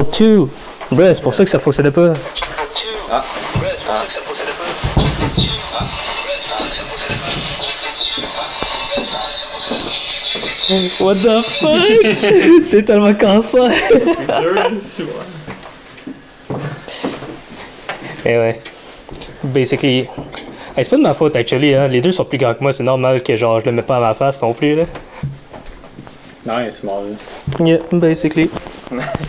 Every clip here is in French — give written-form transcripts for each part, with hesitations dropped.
2. Ouais, c'est pour ça que ça fonctionnait pas. Ah. What the fuck? C'est tellement cancer. C'est sûr, Et ouais. Basically. Hey, c'est pas de ma faute, actually, hein. Les deux sont plus grands que moi, c'est normal que genre je le mets pas à ma face non plus, là. Non, il est small. Yeah, basically.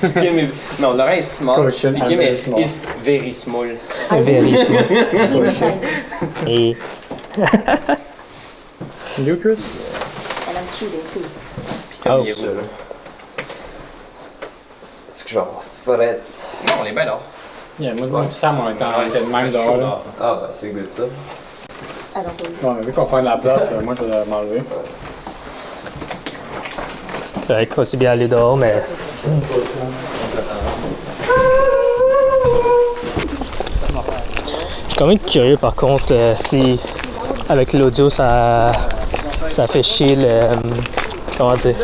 Kim est... Non, Laurent est small. Caution, Puis Kim I'm est small. is very small. Very small. Et. You, Chris? And I'm cheating too. Oh. Est-ce que je vais avoir frette? Non, on est bien là. Yeah, moi pis Sam, on était de même dehors, là. Ah, ben c'est good ça. I don't believe it. Bon, vu qu'on prend de la place, moi, je vais m'enlever. C'est vrai qu'on s'est bien aller dehors, mais. Je suis quand même curieux par contre si avec l'audio ça fait chier le. Comment dire?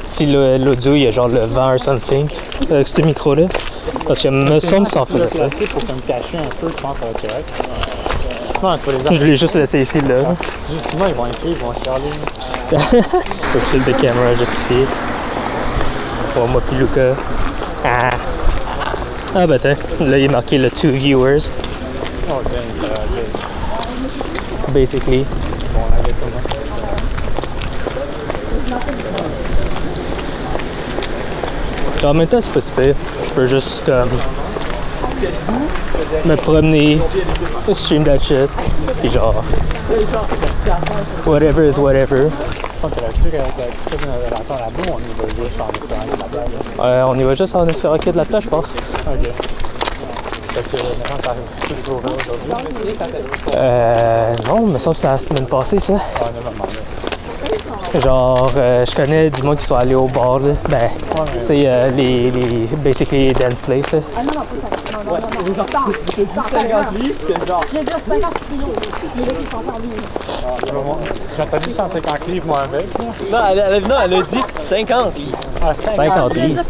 Si l'audio il y a genre le vent or something avec ce micro là. Parce que me semble que ça en faisait pas. Pour me cacher un peu, je pense que ça va être correct. Sinon, tu vas les Je l'ai juste laissé ici là. Sinon, ils vont écrire, ils vont chialer. Le fil de caméra juste ici. Pour moi puis Luca. Ah. Ah ben tiens, là il est marqué le 2 viewers. Oh, ok. Basically. Bon, on a laissé ça, moi. En même temps, c'est pas super. Je peux juste comme me promener, stream that shit, puis genre whatever is whatever. Tu là-dessus, tu fais une relation à la boue, on y va juste en espérant qu'il y ait de la plage. On y va juste en espérant qu'il y ait de la plage, je pense. Ok. Parce que maintenant, ça arrive plus gros aujourd'hui. Non, il me semble que c'est la semaine passée, ça. Ah, on a demandé. Genre, je connais du monde qui sont allés au bar, là. Ben, tu sais, les basically dance place, là. Ah non, non, pas ça. Non, non, non, non. 50 livres, c'est genre. Je veux dire 50 kilos. Les gars, ils sont en livres. J'ai entendu 150 livres, moi, avec. Non, elle a dit 50 livres. Ah, 50 livres.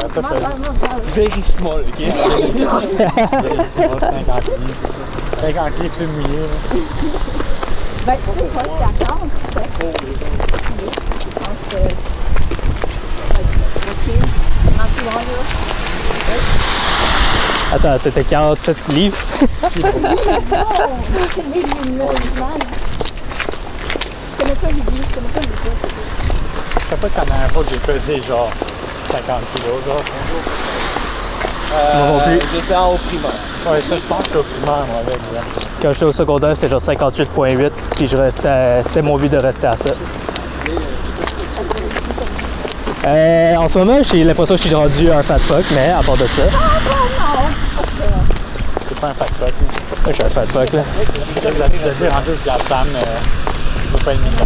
Ça peut être Very small, ok? very small, 50 livres. 50 livres, c'est mouillé. Ben, tu sais, moi, j'étais à 40. Attends, t'étais 47 livres? Je connais pas les livres, je connais pas les livres. Je sais pas si la dernière fois que j'ai pesé genre 50 kilos, genre. Moi non plus. J'étais en haut primaire. Ouais, ça, je pense que primaire, moi, avec. Quand j'étais au secondaire, c'était genre 58,8, puis c'était mon but de rester à ça. En ce moment, j'ai l'impression que je suis rendu un fat fuck, mais à part de ça, C'est pas un fat fuck. je suis un fat fuck, là. Vous avez rendu le garde Sam, il faut pas aimer ça.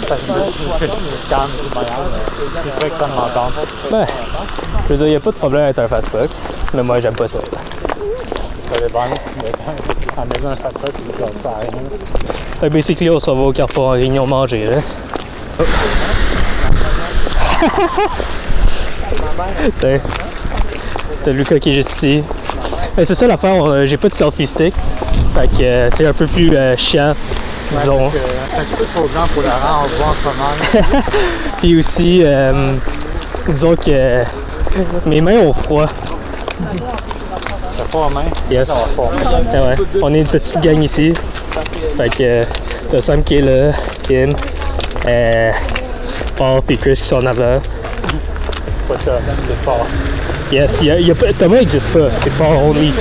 Parce que je fais des scams, c'est pas grave. J'espère que ça m'entend. Ben, je veux dire, il n'y a pas de problème avec un fat fuck, mais moi, j'aime pas ça. Ça dépend. À la maison, un fat fuck, ça sert à rien. Fait que basically, on s'en va au Carrefour en Réunion manger, là. Oh. T'as Lucas qui est juste ici. Ben, c'est ça l'affaire, j'ai pas de selfie stick. Fait que c'est un peu plus chiant, disons. Ouais, c'est un petit peu trop grand pour la rang, on voit en ce moment. Puis aussi, disons que mes mains ont froid. T'as pas en main? Yes. Ah ouais. On est une petite gang ici. Fait que t'as Sam qui est là, Kim, Paul et Chris qui sont en avant. Pas ça, c'est fort. Yes, Thomas n'existe pas, c'est Paul only.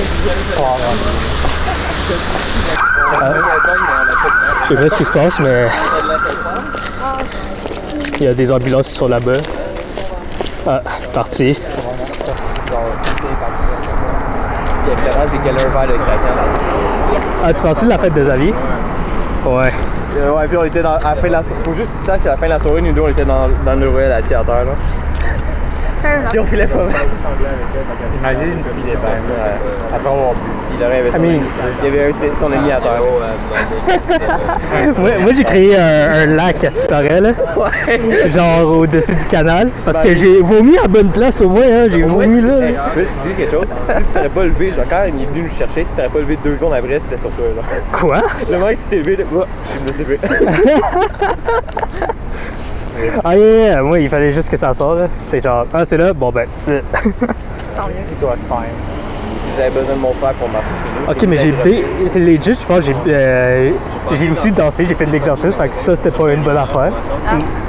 Je sais pas ce qui se passe, mais il y a des ambulances qui sont là-bas. Ah, parti. Il y a Clarence et Keller vers le craquant. Ah, tu penses de la fête des avis? Ouais. Ouais, puis on était à la fin de la soirée. Faut juste que tu saches qu'à la fin de la soirée, nous deux, on était dans le ruelle assis à terre, là. Puis on filait pas mal. Imagine une fille des bains, après avoir bu. Il aurait aimé son ami. Il y avait un de son ami à terre. Moi j'ai créé un lac à ce qui paraît, là. Ouais. Genre au-dessus du canal. Parce que j'ai vomi à bonne place au moins, hein. J'ai vomi là. Hey, tu veux que tu dises quelque chose? Si tu serais pas levé, genre quand il est venu nous chercher, si tu t'aurais pas levé 2 secondes après, c'était sur toi. Genre. Quoi? Le mec, si t'es levé, je me suis levé. Ah yeah, moi il fallait juste que ça sorte, là. C'était genre, ah c'est là, bon ben. It was fine. J'avais besoin de mon frère pour marcher chez nous. Ok, mais legit, je pense, j'ai aussi dansé, j'ai fait de l'exercice, fait que ça c'était pas une bonne affaire.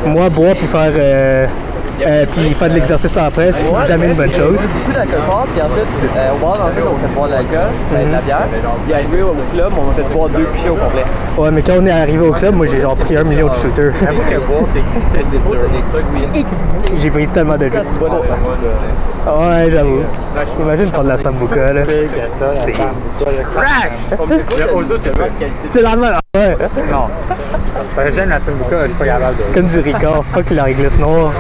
Moi, boire puis faire de l'exercice par après, c'est jamais une bonne chose. Beaucoup d'alcool fort, puis ensuite, au bar, ensuite, on m'a fait boire de l'alcool, de la bière. Puis arrivé au club, on m'a fait boire 2 pichets au complet. Ouais, mais quand on est arrivé au club, moi j'ai genre pris 1 million de shooters. J'avoue que boire, t'existais, c'est dur. Des trucs, oui. J'ai pris tellement de Quand tu bois dans ça, ouais, j'avoue. Imagine prendre la sambuca, là. C'est C'est la même, ouais. Non. Parce que j'aime la sambuca, je suis pas capable de. Comme du Ricard, fuck la réglisse noire.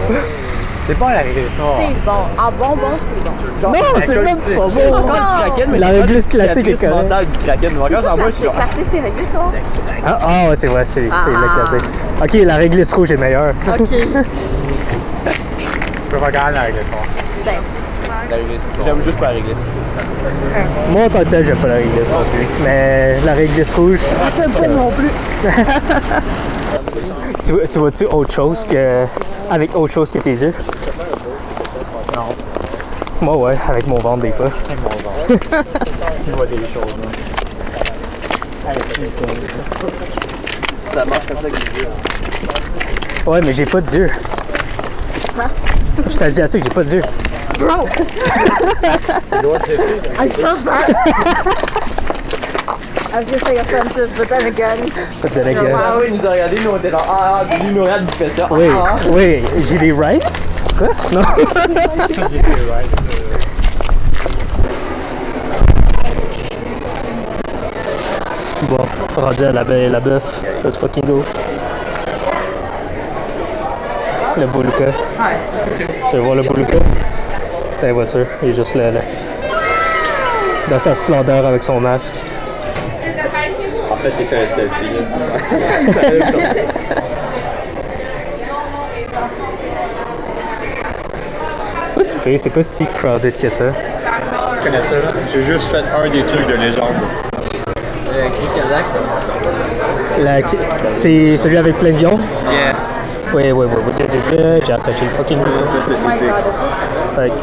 C'est pas la régression. C'est bon. En bonbon, c'est bon. Non, c'est même pas c'est bon. encore du kraken, mais La j'ai pas de réglisse classique est cicatrice correcte. mentale du kraken. Mais encore, ça va, je suis C'est classé, c'est réglé, ça. Ah ouais, c'est vrai, c'est le classique. Ok, la réglisse rouge est meilleure. OK. Je peux pas gagner la régression. Ben, La réglisse. J'aime juste pas la réglisse. Moi, en tant que tel, j'aime pas la réglisse non plus. Mais la réglisse rouge. t'aimes pas non plus. Tu vois-tu autre chose que. Avec autre chose que tes yeux? Non. Moi, ouais, avec mon ventre des fois. C'est mon ventre. Tu vois des choses, là. Ça marche comme ça avec les yeux. Ouais, mais j'ai pas d'yeux. Je suis asiatique, j'ai pas d'yeux. Bro, I felt that. I was gonna say offensive, but then again. Pas de la gueule. Ah oui, il nous a regardé, nous on était dans lui nous regarde, il fait ça. Oui, oui, j'ai des rights? Quoi? Non? Bon, rendu à la bœuf. Let's fucking go. Le Boluka. Tu veux voir le Boluka? C'est la voiture, il est juste là. Dans sa splendeur avec son masque. En fait, c'est fait un selfie là. C'est pas si pire, c'est pas si crowded que ça. Je connais ça. J'ai juste fait un des trucs de légende. Christian Dax. C'est celui avec plein de viande? Yeah. Oui, j'ai attaché le fucking Oh my god, is Fait que,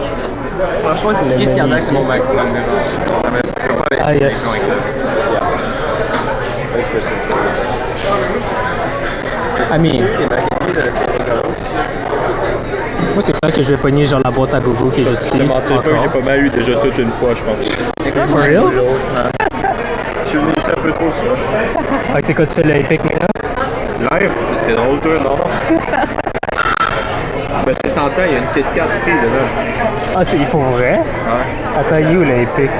Franchement, c'est Le Christian menu Dax, c'est mon ici. maximum. ah yes. I mean, moi c'est clair que je vais pogner genre la boîte à gogo qui est juste ici. Je te mentirais pas que j'ai Encore. pas mal eu déjà toute une fois, je pense. For real? Je suis venu ici un peu trop souvent. Fait que c'est quoi tu fais le Epic maintenant? Live? C'était drôle, toi, non? Ben, c'est tentant, il y a une Kit Kat free dedans. Ah, c'est pour vrai? Ouais. Attends, you le Epic?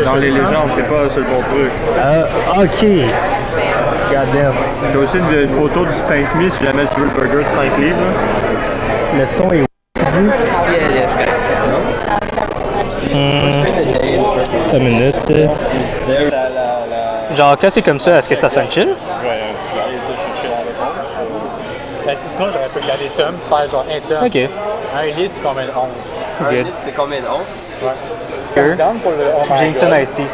Dans les légendes, c'est pas sur le bon truc. Ok. God damn. T'as aussi une photo du Spank Me si jamais tu veux le burger de 5 livres. Là. Le son est tu dis? Yeah, je Une minute. Genre, quand c'est comme ça, est-ce que ça sonne chill? Ouais, je vais aller te chercher la réponse. Ben, sinon, j'aurais pu regarder Tom, faire genre un Tom. Ok. Un litre, c'est combien de 11? Good. C'est combien de 11? Ouais. Down pour le oh my Jameson God. Iced Tea.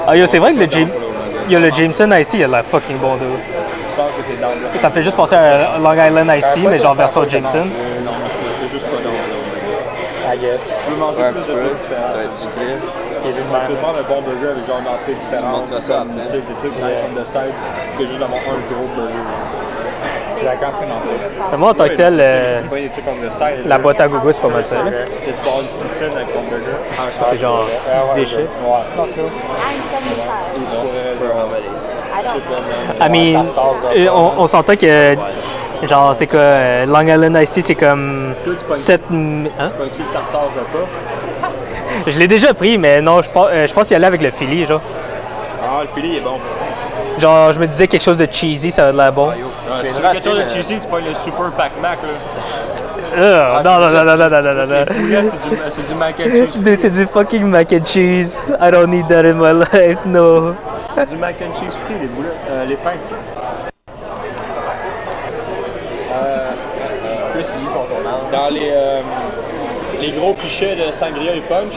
Ah yo, c'est vrai que le Jameson Iced Tea, il a l'air fucking bon d'eau. Je pense que t'es down là. Ça me fait juste penser à Long Island Iced Tea, mais genre version Jameson. Non, c'est juste pas down là. I guess. Tu veux manger Ouais, plus un de peu. trucs différents? Ça va être sucré. Tu veux prendre un bon burger avec genre une entrée différente. montre ça après. Des trucs nice on the side. Que juste d'avoir un gros burger. D'accord, c'est une entrée. Mais moi, en tant que tel, Des trucs on the side. la boîte à gogo, c'est pas mal ça. là. Tu peux avoir une poutine avec ton burger. C'est genre des shit. Ouais. I'm 75. Tu pourrais I don't. I mean, on s'entend que genre c'est que Long Island Iced Tea c'est comme 7 hein? Prends-tu le tartare repas? Je l'ai déjà pris mais non, je pense y aller avec le Philly genre. Ah, le filet est bon. Genre je me disais quelque chose de cheesy, ça a l'air bon. Tu veux quelque chose de cheesy, tu prends le Super Pac Mac là. Non. C'est du mac and cheese. Dude, c'est du fucking mac and cheese. I don't need that in my life, no. C'est du mac and cheese frit, les boulettes, les pains. Chris, ils sont tournants. Dans les gros pichets de sangria et punch,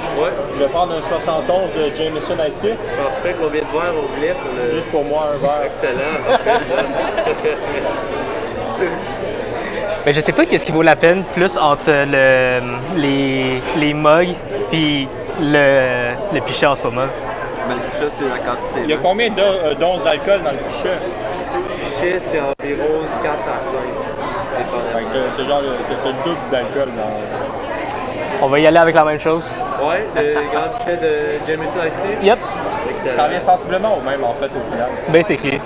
je vais prendre un 71 de Jameson Iced Tea. Parfait, combien de verres on voulait pour le... Juste pour moi, un verre. Excellent. Mais je sais pas qu'est-ce qui vaut la peine plus entre les mugs puis le pichet en ce moment. Mais le pichet, c'est la quantité. Il y a combien d'onces d'alcool dans le pichet? Le pichet, c'est environ 4 à 5. Fait que t'as genre le double d'alcool dans... On va y aller avec la même chose. Ouais, le grand pichet de Jameson Iced Tea. Yep, Excellent. Ça revient sensiblement au même en fait au final. basically.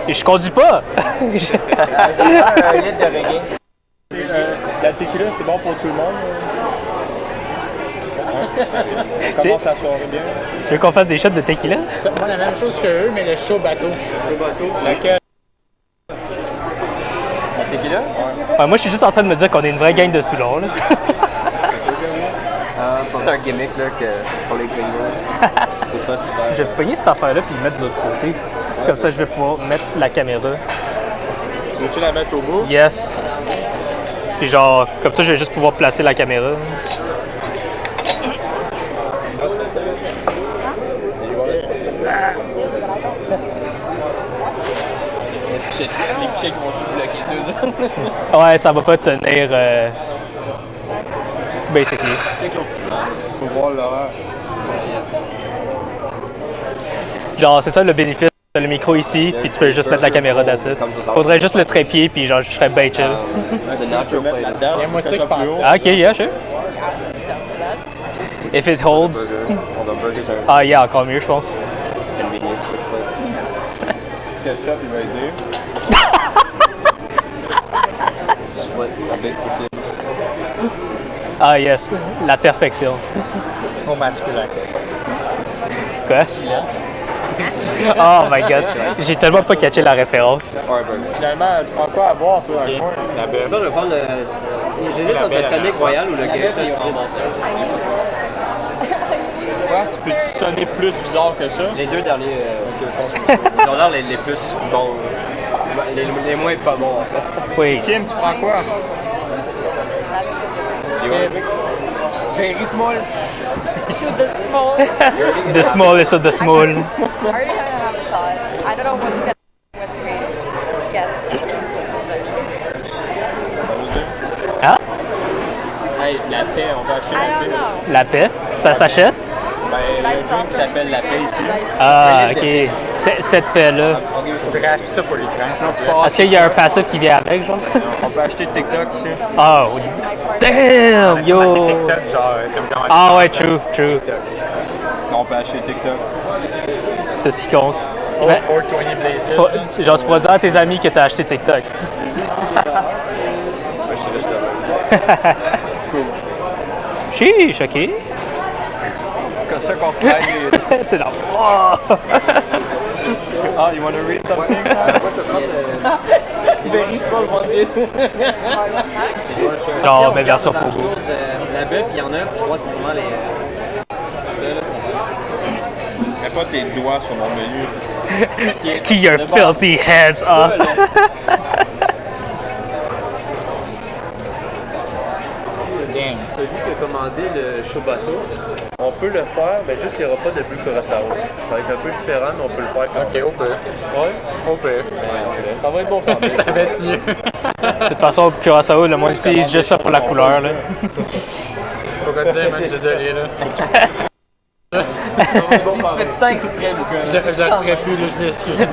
Et je conduis pas! J'ai un litre de reggae. La tequila, c'est bon pour tout le monde. On commence la soirée bien. Tu veux qu'on fasse des shots de tequila? Moi, la même chose que eux, mais le chaud bateau. Laquelle? La tequila? Ouais, moi, je suis juste en train de me dire qu'on est une vraie gang de Soulon, là. C'est un gimmick là, pour les grillons. C'est pas super. Je vais pogner cette affaire-là puis le mettre de l'autre côté. Comme ça, je vais pouvoir mettre la caméra. Veux-tu la mettre au bout? Yes. Puis genre, comme ça, je vais juste pouvoir placer la caméra. Les pichets qui vont se bloquer 2 heures. Ouais, ça va pas tenir. Basically. Faut voir l'horaire. Genre, c'est ça le bénéfice. T'as le micro ici, puis tu peux juste mettre la caméra là-dessus. Faudrait juste le trépied, puis genre, je serais bien chill. Moi, c'est ça que je pense. Ah, ok, yeah, sure. If it holds. Ah, yeah, encore mieux, je pense. Ketchup, il va aider. Ah, yes, la perfection. Au masculin. Quoi? Oh my god, j'ai tellement pas catché la référence. Finalement, tu prends quoi à boire, toi, dans le coin? La belle. Je vais prendre le... J'hésite entre le tonic royal ou le Guinness. Quoi? Tu peux-tu sonner plus bizarre que ça? Les deux derniers, ils ont l'air les plus bons. Les moins pas bons, en fait. Oui. Kim, tu prends quoi? Very small. The smallest of the small. I already have a shot. I don't know what's gonna get. Ah, Hey, la paix, on va acheter I la don't paix. know. la paix, ça s'achète? Ben, il y a un drink qui s'appelle la paix ici. Ah, ok. Cette paix-là. On devrait acheter ça pour les trains. Sinon, tu pars. Est-ce qu'il y a un passif qui vient avec, genre? On peut acheter TikTok ici. Oh, damn, yo! TikTok, genre, comme quand Ah ouais, true. on peut acheter TikTok. C'est ce qui compte. Mais, 420 Blazes. genre, tu pourrais dire à tes amis que t'as acheté TikTok. Chiche, ok. C'est comme ça qu'on se traîne. C'est là. Oh. Ah, you want to read something? Very small one. Genre, mais version pour vous. La bœuf, il y en a, je crois que c'est souvent les... Mets pas tes doigts sur mon menu. Keep your filthy hands off. Celui qui a commandé le chaud bateau, on peut le faire, mais juste il n'y aura pas de bulle curaçao. Ça va être un peu différent, mais on peut le faire quand même. Ok, on peut. Ouais, On peut. ça va être bon quand même. Ça va être mieux. De toute façon, au Curaçao, le monde utilise juste ça pour la couleur, là. Faut que tu dises, man, je suis désolé, là. Si tu fais ça exprès, Je le ferai plus, là, je m'excuse.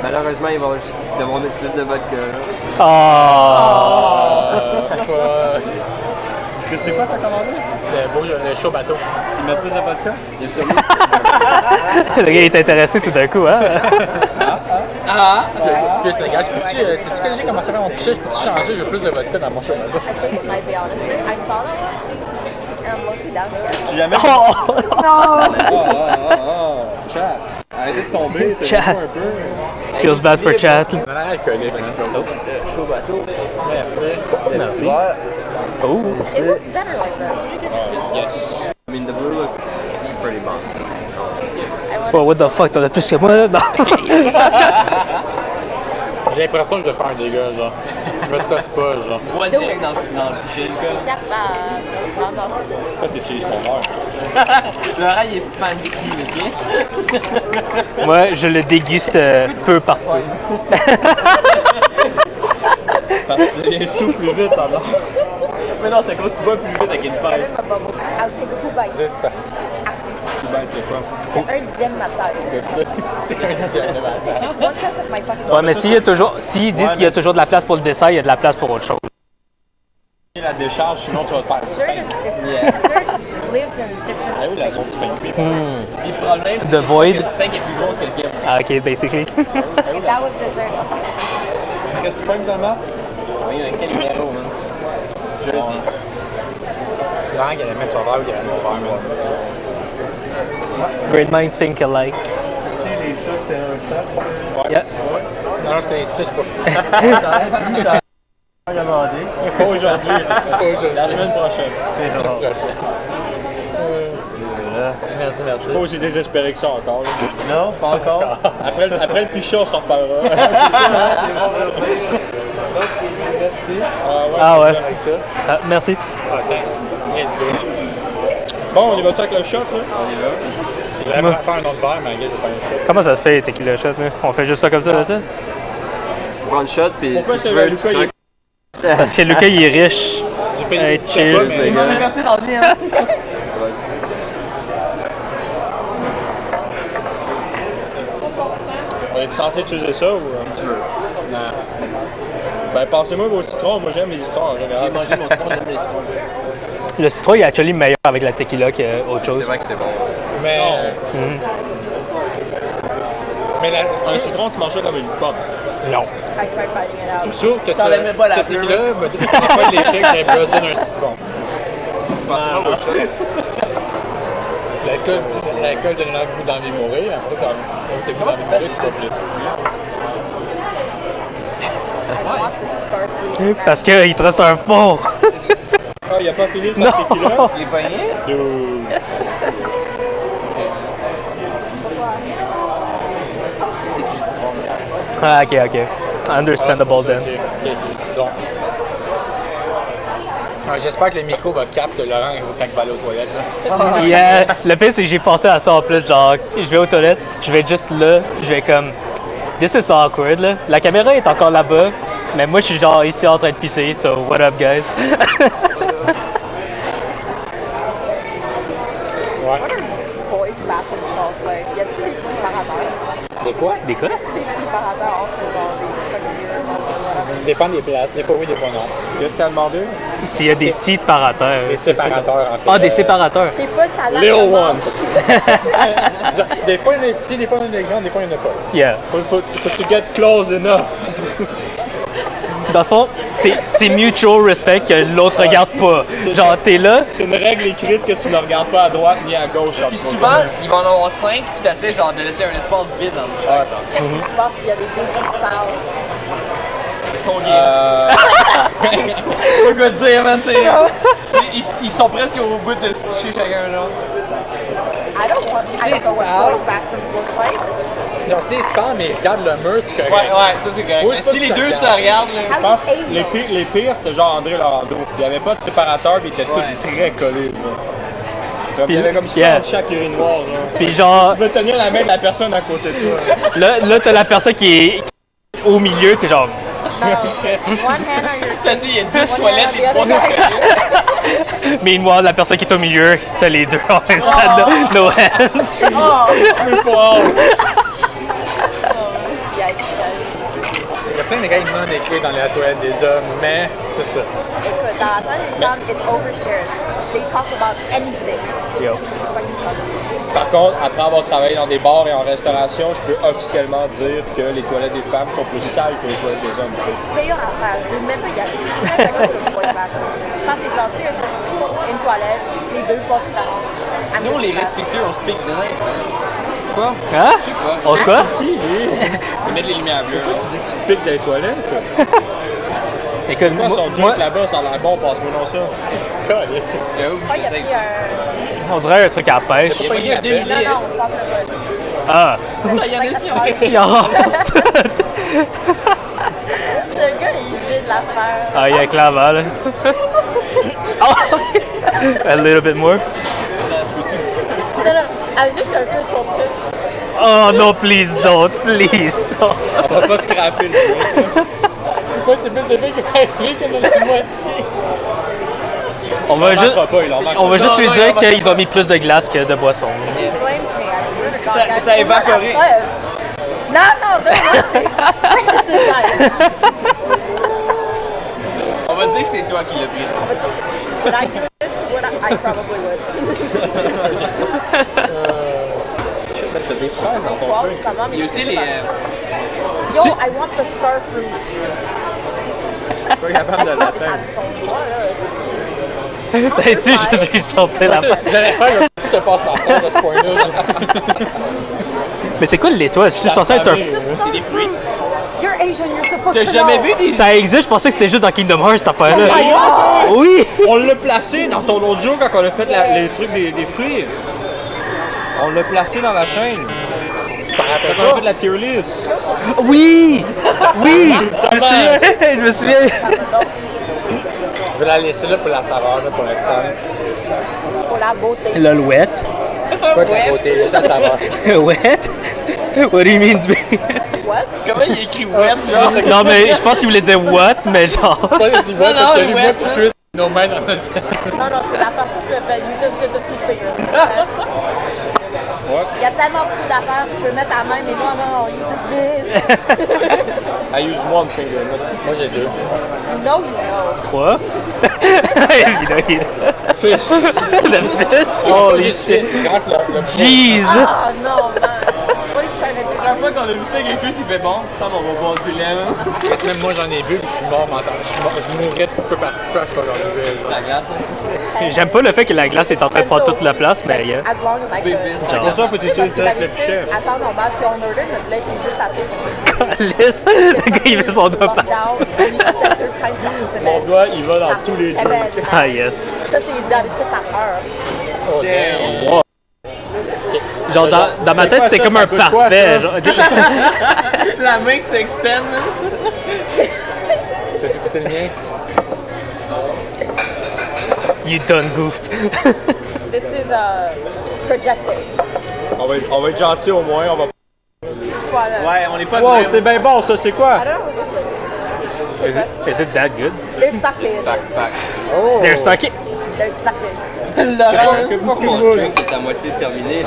malheureusement, il va juste demander plus de vodka. Oh. C'est quoi t'as commandé? C'est beau, le chaud bateau. Tu mets plus de vodka? Il y a sûrement... Le gars est intéressé tout d'un coup, hein? Plus le gars, t'as-tu connais comment ça fait mon pichet? Je peux-tu changer? J'ai plus de vodka dans mon chaud bateau. It might be honestly. I saw that and I'm looking down here. Si jamais... Chat! Arrêtez de tomber, t'as Chat. un peu. Feels bad for chat. On a l'air alcoolique, hein? bateau. Merci. Merci. Oh. It looks better like this. Yes. I mean, the blue looks pretty bomb. Oh, what the fuck, t'en as plus que moi là? Non. J'ai l'impression que je vais faire un dégât, genre. Je me trace pas, genre. Moi, direct dans le pichet, le gars. Non, non. Toi, t'utilises ton or. Le rail est fancy, ok? Moi, je le déguste peu par peu. Parce que ça vient souffle plus vite, ça va. Mais non, c'est quand tu bois plus vite avec une I pêche. remember. I'll take 2 bites. C'est parce que tu vas être quoi? C'est un dixième de ma taille. C'est un dixième de ma taille. It's 1/10 of my fucking Ouais, mais s'ils disent qu'il y a toujours de la place pour le dessert, il y a de la place pour autre chose. La décharge, sinon tu vas te faire Dessert is different. Dessert lives in different Ah oui, la zone spaces. du pain cuit. Puis le problème, c'est The que void. le spec est plus gros que le game. Ah, ok, basically. If that was dessert. Qu'est-ce que tu pognes finalement? Oui, un Calimero, man. Je le sais. C'est vraiment qu'elle allait mettre son verre ou qu'elle allait mettre mon verre. Great minds think alike. Les shots, c'est un shot. Yeah. Non, c'est 6 pas. Demandé. Pas aujourd'hui. La semaine prochaine. La semaine prochaine. Merci, merci. Pas aussi désespéré que ça encore. Là. Non, pas encore. Après le pichot, on s'en reparlera. Ah ouais. Ah, merci. Ah, thanks. Let's go. Bon, on y va-tu avec le shot, là? On y va. J'aimerais faire un autre verre, mais la gueule, c'est pas un shot. Comment ça se fait, tequila shot, là? On fait juste ça comme ça, là, ça? Tu prends le shot, puis Pourquoi si c'est tu le veux, Lucas, tu il craques. Parce que Lucas, il est riche. J'ai payé Hey, une cheers. shot, mais Il m'en a versé dans le nez, hein. on est censé utiliser ça ou. Si tu veux. Non. Ben, passez-moi vos citrons. Moi, j'aime les histoires en J'ai général. mangé mon citron, j'aime les citrons. Le citron, il est actually meilleur avec la tequila qu'autre C'est chose. vrai que c'est bon. Mais, Mhm. un citron, tu manges ça comme une pomme. Non. I tried biting it out. Je trouve que T'enlèves même pas la cet pleure. tequila me donne pas l'effet que j'avais besoin d'un citron. Pensez-moi au shot. L'alcool donne le goût d'envie de mourir. Après, quand t'as goût d'envie de mourir, tu vas plus. I want the Starfleet. Parce qu'il te reste un four. Ah, il a pas fini son Non. tequila? Je l'ai pogné. Dude. C'est du citron. Ah, ok, ok. Understandable then. Ok, c'est du citron. J'espère que le micro va capter Laurent quand il va aller aux toilettes. Là. Yeah. Le pire, c'est que j'ai pensé à ça en plus. Genre, je vais aux toilettes, je vais juste là, je vais comme. This is awkward, là. La caméra est encore là-bas, mais moi, je suis genre ici en train de pisser, so what up, guys? Ouais. Boys bathroom stalls, like, il y a tous les séparateurs. Des quoi? Des quoi? Des séparateurs entre genre des whatever. Dépend des places. Des fois oui, des fois non. Qu'est-ce qu'elle a demandé? S'il y a des sites par à terre. Des c'est ça. séparateurs, en fait. Ah, des séparateurs. Je sais pas, ça a l'air Little comment- ones. Genre, des fois, il y en a des petits, des fois, il y en a des grands, des fois, il n'y en a pas. Yeah. Faut que tu get close enough. Dans le fond, c'est mutual respect que l'autre regarde pas. Genre, t'es là, C'est une règle écrite que tu ne regardes pas à droite ni à gauche. quand Puis tu vas souvent, tourner. ils vont en avoir 5, puis t'essaies genre de laisser un espace vide dans le shot. Qu'est-ce qui se passe s'il y a des deux qui se parlent? Ils sont gays. Je sais pas quoi te dire, man, tu sais. Ils sont presque au bout de se toucher chacun, genre. I don't know what boys bathrooms look like. Non, c'est spam, mais regarde le mur, c'est correct. Ouais, ça c'est correct. Oui, Mais c'est si pas les que ça deux se regarde. regardent, là. Je pense que les pires, c'était genre André Laurando. Il n'y avait pas de séparateur, puis ils étaient Ouais. tous très collés. Là. Comme, il y avait comme ça Yeah. entre chaque urinoir. Là. pis genre, Tu veux tenir la main de la personne à côté de toi. là t'as la personne qui est au milieu, t'es genre. No. One hand on your T'as dit, il y a 10 One toilettes, hand les on the 3 other sont collés. Mais moi, la personne qui est au milieu, t'as les deux en même temps, no hands. Yikes. Il y a plein de règles non écrites dans les toilettes des hommes, mais c'est ça. Écoute, dans la salle des femmes, it's overshared. They talk about anything. Yo. C'est fucking toxic. Par contre, après avoir travaillé dans des bars et en restauration, je peux officiellement dire que les toilettes des femmes sont plus sales que les toilettes des hommes. C'est pire à faire. Je veux même pas y aller. Je suis même pas là pour le boys bathroom. Ça, c'est genre, tu sais, une toilette, c'est deux portes différentes. Nous, on les respectueux, on se pique de nez. Quoi? Hein? Je sais pas. Oh quoi? Si, lui, Ils mettent les lumières bleues. tu dis que tu piques dans les toilettes. Écoute, Moi, son moi, drink là-bas, ça a l'air bon, passe-moi non ça. Yes. Ah, il y a pris on dirait un truc à la pêche. Il y a pas eu 2000 non, non, litres. on parle pas. Ah! Il en reste! Le gars, il vide l'affaire. Ah, il y a clairement, là. Oh! A little bit more. Non, non, ajoute un peu ton truc. Oh non, please don't, please don't. On va pas scraper le drink. Pourquoi c'est plus de drink que de la moitié? On va juste, Il en manquera on va pas. juste lui dire qu'ils ont mis plus de glace que de boisson. Ça a évaporé. Non, non, vraiment, On va dire que c'est toi qui l'as pris. on va dire c'est... Would I do this? I probably would. T'as des fraises dans ton Wow, drink. comment, mais Il y a je aussi sais les. pas. Yo, I want the star fruits. Je suis pas capable de l'atteindre. Tu je lui sortais la face. J'allais faire un petit te passe ma phrase à ce point-là. Mais c'est quoi l'étoile? Je suis censé être un. C'est des fruits. You're Asian, you're supposed T'as to jamais know. vu des. Ça existe, je pensais que c'était juste dans Kingdom Hearts cette affaire-là. Oh Oui! On l'a placé dans ton autre jour quand on a fait les trucs des fruits. On l'a placé dans la chaîne. Quand on a fait de la tier list. Oui! Oui! Je me souviens. Je vais la laisser là pour la saveur là, pour l'instant. Pour la beauté. L'alouette. Pas de la beauté, juste la saveur. What? What do you mean? What? Comment il écrit wet, genre? Non, mais je pense qu'il voulait dire what, mais genre. Pas le dit Non, parce que non, lui, ouais, moi, tu plus nos mains dans notre. Non, non, c'est la façon que tu fais. You just did the two fingers. What? Il y a tellement beaucoup d'affaires, tu peux mettre ta main, mais non, non, you did this. I use one finger. Moi, j'ai deux. No, you know. Quoi? Fist. Le fist? Holy shit. C'est grand que le Jesus! Ah, non, man. What are you trying to do? La fois qu'on a vu ça, quelqu'un s'il fait bon, ça on va boire du lait, man. Parce que même moi, j'en ai bu, puis je suis mort, m'entends. Je mourrais petit peu par petit peu à ce que j'en ai bu. La glace, hein. J'aime pas le fait que la glace est en train de prendre toute la place, mais yeah. As long as I could. Genre. Pour ça, faut utiliser Parce que le fichet. d'habitude, à temps normal, si on order, notre lait, c'est juste assez. Lisse, le gars il met son doigt par. Down, on y fait 2 pints par Mon semaine. doigt, il va dans tous les Eh drinks. ben, Ah yes. ça, c'est d'habitude par heure. Oh, damn. Genre dans ma tête c'était comme un goûte quoi, parfait. ça? Genre. La main qui s'extend, man. Tu as écouté le mien? You done goofed. This is projected. On va être gentil au moins, on va... Voilà. Ouais, on est pas de Wow, même. c'est bien bon ça, c'est quoi? I don't know what this is. Is it that good? They're sucking. Oh! They're sucking. They're sucking. C'est pas Mon cool. drink est à moitié terminé.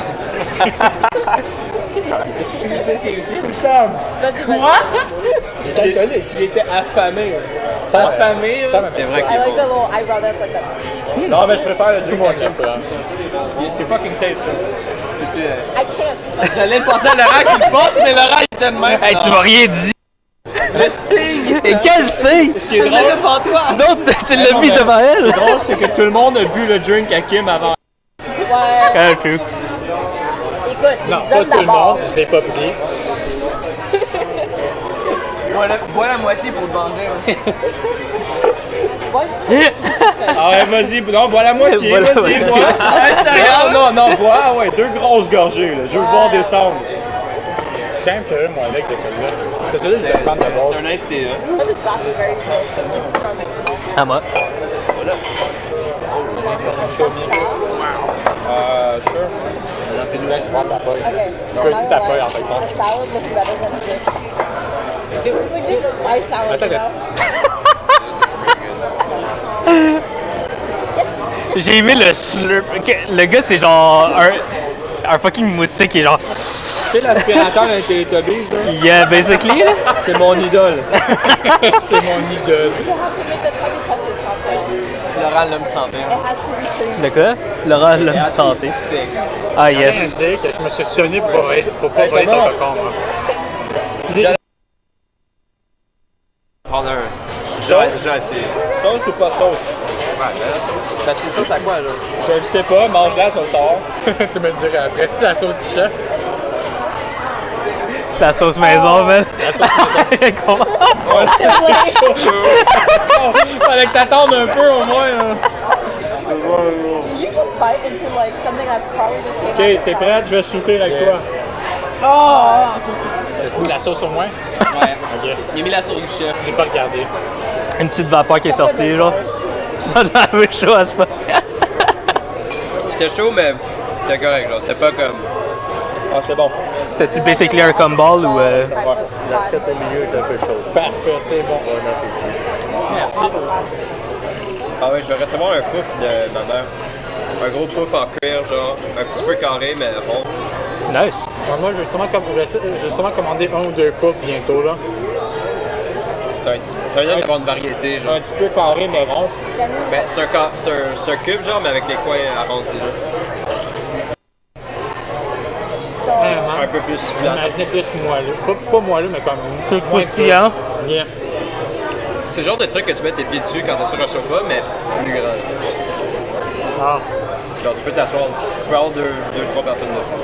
Tu sais, c'est aussi. C'est Sam! Vas-y, vas-y. Il était alcoolique, il était affamé. Affamé, là. C'est vrai I qu'il est like the bon. little eyebrow that's like that. Non, mais je préfère le drink à Kim, c'est fucking taste ça. I can't. J'allais penser à Laurent qui le passe, mais Laurent il était de même. Hey, tu m'as rien dit. Le signe! Et quel signe? Ce qui est Tu le drôle, mets devant toi! Non, tu l'as mis devant ce elle. qui est drôle, c'est que tout le monde a bu le drink à Kim avant. Ouais. Un peu. Écoute, Non, les pas hommes tout le d'abord. monde, je l'ai pas pris. Bois la moitié pour te venger. Moi, je Ah ouais, vas-y, non, bois la moitié, Bois la vas-y, moitié. bois. Non, bois, ah ouais, 2 grosses gorgées, là, je veux voir descendre. Je suis quand même curieux, moi, avec de celle-là. Parce que celle-là, je vais prendre d'abord. C'est un nice thé, hein. this glass is very good. À moi. Sure. Là, je pense à la feuille. Okay. Tu peux utiliser ta feuille, en fait. The salad looks better than this. Like, this is my salad, Attends, you know? J'ai aimé le slurp. Le gars c'est genre un fucking moustique qui est genre. Tu sais, l'aspirateur d'un Teletubbies, là? Yeah, basically. Là. C'est mon idole. C'est mon idole. You have to make the tiny custard chocolate. Laurent l'homme sans It verre. has to be clean. Le quoi? Laurent l'homme santé. Ah yes. que je me suis tenu pour pas voler ton cocon, moi. Prendre un. J'ai essayé. Sauce ou pas sauce? Ouais, ben, c'est une sauce à quoi, là? Je le sais pas, mange-la sur le tard. Tu me diras après. C'est la sauce du chef. La sauce maison, man. La sauce maison. Comment? Ouais. Fallait que t'attendes un peu au moins. Hein. You can bite into like something that probably just came Ok, out t'es of prête? Je vais souffler avec toi. Est-ce que la sauce au moins? Ouais. Ok. Il a mis la sauce du chef. J'ai pas regardé. Une petite vapeur qui est sortie, genre. Tu vas dans la même chose à ce moment. C'était chaud, mais c'était correct, genre. C'était pas comme. Ah, c'est bon. C'était-tu basically un gumball ou. La tête au milieu est un peu chaude. Parfait, c'est bon. Merci. Ah ouais, je vais recevoir un pouf de ma mère. Un gros pouf en cuir, genre. Un petit peu carré, mais rond. Nice. Moi, j'ai justement commandé 1 ou 2 poufs bientôt, là. Ça veut dire que ça va avoir une variété, genre. Un petit peu carré, mais rond. Ben, c'est un cube, genre, mais avec les coins arrondis, là. Un peu plus plat. J'imaginais plus moelleux. Pas moelleux, mais comme Plus moins croustillant. dur. Yeah. C'est le genre de truc que tu mets tes pieds dessus quand t'es sur un sofa, mais plus grand. Ah. Genre, tu peux t'asseoir, tu peux avoir 2-3 personnes dessus.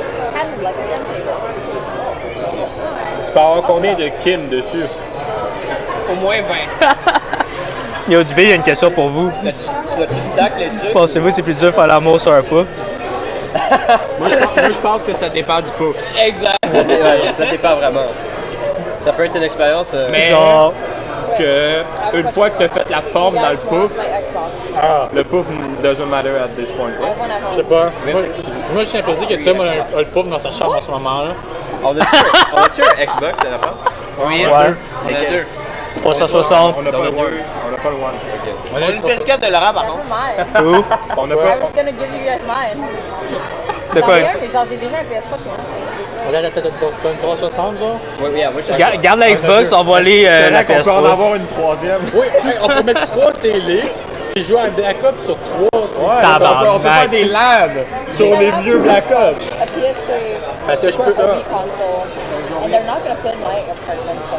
Tu peux avoir combien de Kim dessus? Au moins 20. Yo, du B, il y a une question pour vous. Tu stack les trucs? Pensez-vous que c'est plus dur de faire l'amour sur un pouf? Moi, je pense que ça dépend du pouf. Exact. Ouais, ça dépend vraiment. Ça peut être une expérience. Mais Genre, que une fois que tu as fait la forme dans le pouf, le pouf doesn't matter at this point. Je sais pas. Moi je suis impressionné que Tom a le pouf dans sa chambre en ce moment-là. On a-tu un Xbox à la fin? Oui, ouais. on a deux. 360. On n'a pas le one. On n'a pas le one. On a une PS4 de Laurent, par contre. Où? On n'a I pas. was gonna give you guys mine. De quoi? J'en ai un, mais genre, j'ai déjà un PS4 chez moi. Regarde la tête de une 360, genre. Oui, oui, moi je Garde la Xbox, envoie-les la On peut en PS3. avoir une troisième. Oui, on peut mettre 3 télés et jouer un Black Ops sur 3. Ouais, Tabarnak. on peut faire des LAN sur les vieux Black Ops. A PS3 Parce que je peux a ça. Wii console, and they're not gonna fit in my apartment, so.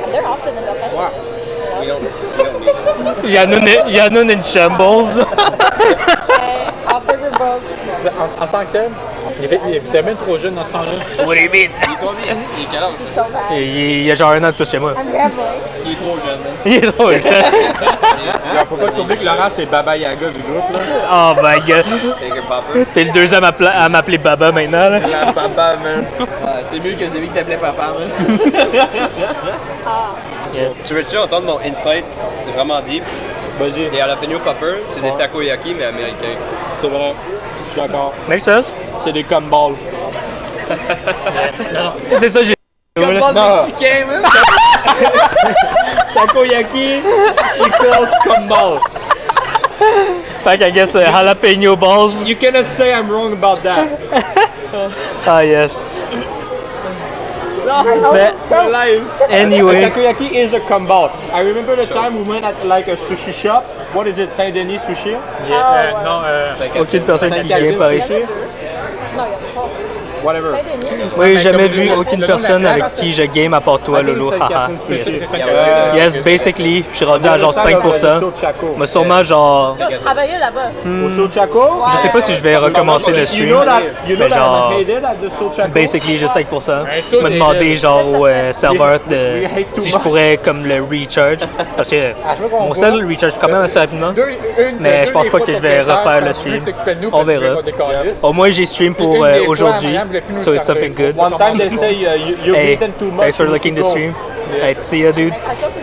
And they're often in the apartment. We don't need Il y en a une shambles. Hey, after we're broke. En tant que tel, il était bien trop jeune dans ce temps-là. What do you mean? Il est combien? Il est quel âge? So bad. Il y a genre un an de plus chez moi. I'm gambling. Il est trop jeune. Hein? Il est drôle. Faut pas t'oublier que Laurent, c'est Baba Yaga du groupe, là. Oh my god. Avec un papa. T'es le deuxième à m'appeler Baba maintenant, là. La Baba, man. C'est mieux que celui qui t'appelait papa, man. Tu veux-tu entendre mon insight vraiment deep? Vas-y. Les jalapeno poppers, c'est des takoyaki, mais américains. C'est vrai. Je suis d'accord. Make sense? C'est des gumballs. C'est ça, j'ai. mexicain, man. Takoyaki equals gumball. Fait qu'I guess jalapeno balls. You cannot say I'm wrong about that. Ah yes. But anyway, Takoyaki is a gumball. I remember the time we went at like a sushi shop. What is it, Saint-Denis Sushi? aucune personne qui vient par ici. Non, il y a pas. Whatever. Saint-Denis. Oui, j'ai jamais vu aucune personne avec qui je game à part toi, Lolo. Haha. Yes, basically, je suis rendu à genre 5%. Mais sûrement genre. Je travaillais là-bas. Au Sochaco? Je sais pas si je vais recommencer le You stream. know that Mais genre, I'm hated at the Sochaco? basically, juste 5%. Je me demandais genre au serveur de si je pourrais comme le recharge. Parce que mon cell le recharge quand même assez rapidement. Mais je pense pas que je vais refaire le stream. On verra. Au moins, j'ai stream pour aujourd'hui. So it's something good. One time they say you Hey, eaten too much. thanks for looking the stream. Hey, see ya, dude. I told you.